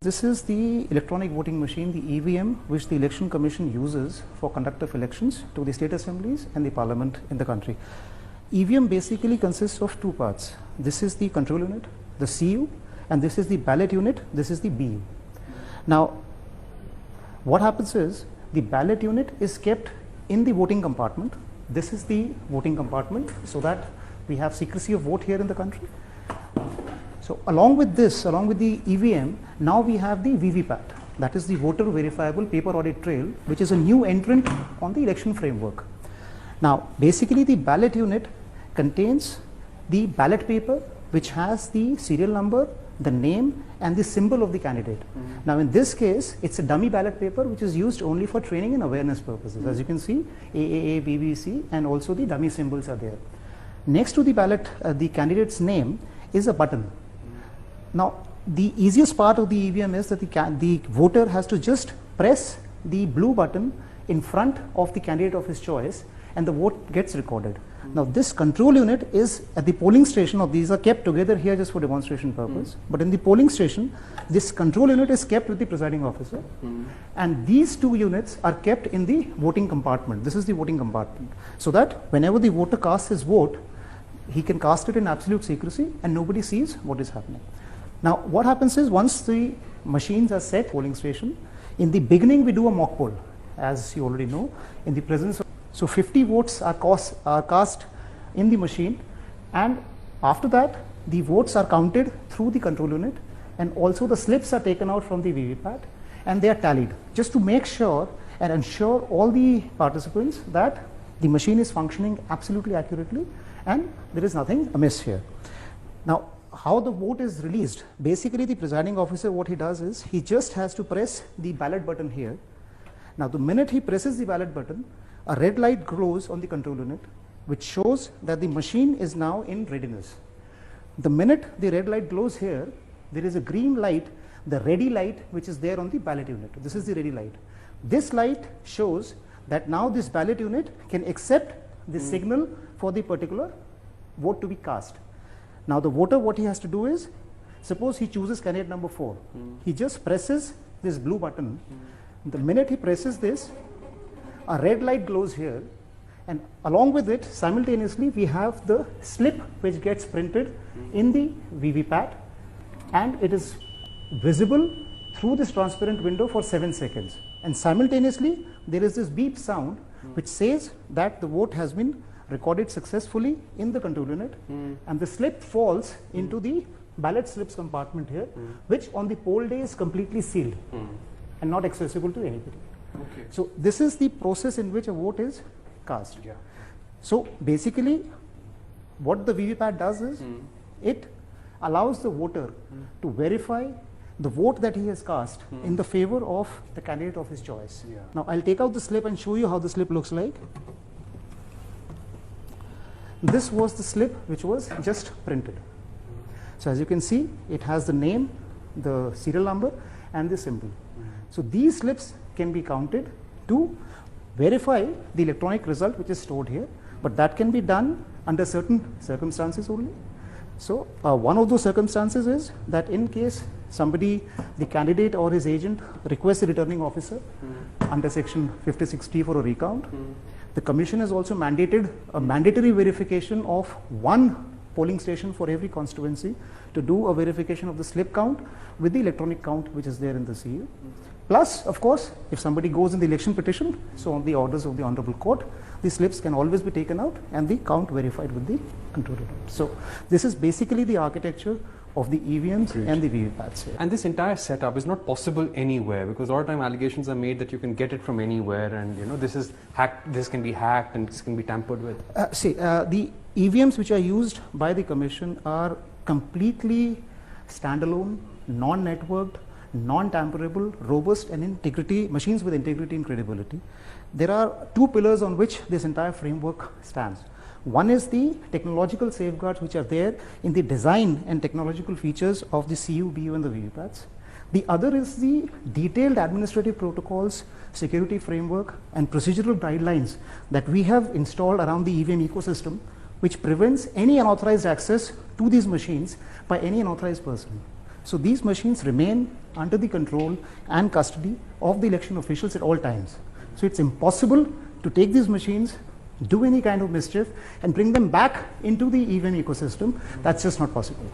This is the electronic voting machine, the EVM, which the Election Commission uses for conduct of elections to the state assemblies and the parliament in the country. EVM basically consists of two parts. This is the control unit, the CU, and this is the ballot unit, this is the BU. Now, what happens is the ballot unit is kept in the voting compartment. This is the voting compartment so that we have secrecy of vote here in the country. So along with this, along with the EVM, now we have the VVPAT, that is the voter verifiable paper audit trail, which is a new entrant on the election framework. Now basically the ballot unit contains the ballot paper which has the serial number, the name and the symbol of the candidate. Now in this case, it's a dummy ballot paper which is used only for training and awareness purposes. As you can see, AAA, BBC and also the dummy symbols are there. Next to the ballot, the candidate's name is a button. Now, the easiest part of the EVM is that the voter has to just press the blue button in front of the candidate of his choice and the vote gets recorded. Now, this control unit is at the polling station, or these are kept together here just for demonstration purpose. But in the polling station, this control unit is kept with the presiding officer. And these two units are kept in the voting compartment. This is the voting compartment. So that whenever the voter casts his vote, he can cast it in absolute secrecy and nobody sees what is happening. Now, what happens is once the machines are set, polling station, in the beginning we do a mock poll, as you already know, in the presence of, so 50 votes are cast in the machine, and after that the votes are counted through the control unit, and also the slips are taken out from the VVPAT and they are tallied, just to make sure and ensure all the participants that the machine is functioning absolutely accurately and there is nothing amiss here. Now, how the vote is released, basically the presiding officer, what he does is he just has to press the ballot button here. Now the minute he presses the ballot button, a red light glows on the control unit which shows that the machine is now in readiness. The minute the red light glows here, there is a green light, the ready light which is there on the ballot unit. This is the ready light. This light shows that now this ballot unit can accept the signal for the particular vote to be cast. Now the voter, what he has to do is, suppose he chooses candidate number 4. He just presses this blue button. The minute he presses this, a red light glows here, and along with it, simultaneously, we have the slip which gets printed in the VVPAT, and it is visible through this transparent window for 7 seconds. And simultaneously, there is this beep sound which says that the vote has been recorded successfully in the control unit, and the slip falls into the ballot slips compartment here, which on the poll day is completely sealed and not accessible to anybody. Okay. So this is the process in which a vote is cast. Yeah. So basically what the VVPAT does is it allows the voter to verify the vote that he has cast in the favor of the candidate of his choice. Yeah. Now I'll take out the slip and show you how the slip looks like. This was the slip which was just printed. So as you can see, it has the name, the serial number and the symbol. So these slips can be counted to verify the electronic result which is stored here, but that can be done under certain circumstances only. So one of those circumstances is that in case somebody, the candidate or his agent requests a returning officer under section 56T for a recount, the commission has also mandated a mandatory verification of one polling station for every constituency to do a verification of the slip count with the electronic count which is there in the CU. Plus, of course, if somebody goes in the election petition, so on the orders of the Honorable Court, the slips can always be taken out and the count verified with the control unit. So this is basically the architecture of the EVMs and the VVPATs here. And this entire setup is not possible anywhere, because a lot of time allegations are made that you can get it from anywhere, and you know this is hacked, this can be hacked and this can be tampered with. The EVMs which are used by the commission are completely standalone, non-networked, non-tamperable, robust and integrity, machines with integrity and credibility. There are two pillars on which this entire framework stands. One is the technological safeguards which are there in the design and technological features of the CU, BU and the VVPATs. The other is the detailed administrative protocols, security framework and procedural guidelines that we have installed around the EVM ecosystem, which prevents any unauthorized access to these machines by any unauthorized person. So these machines remain under the control and custody of the election officials at all times. So it's impossible to take these machines, do any kind of mischief, and bring them back into the EVM ecosystem. That's just not possible.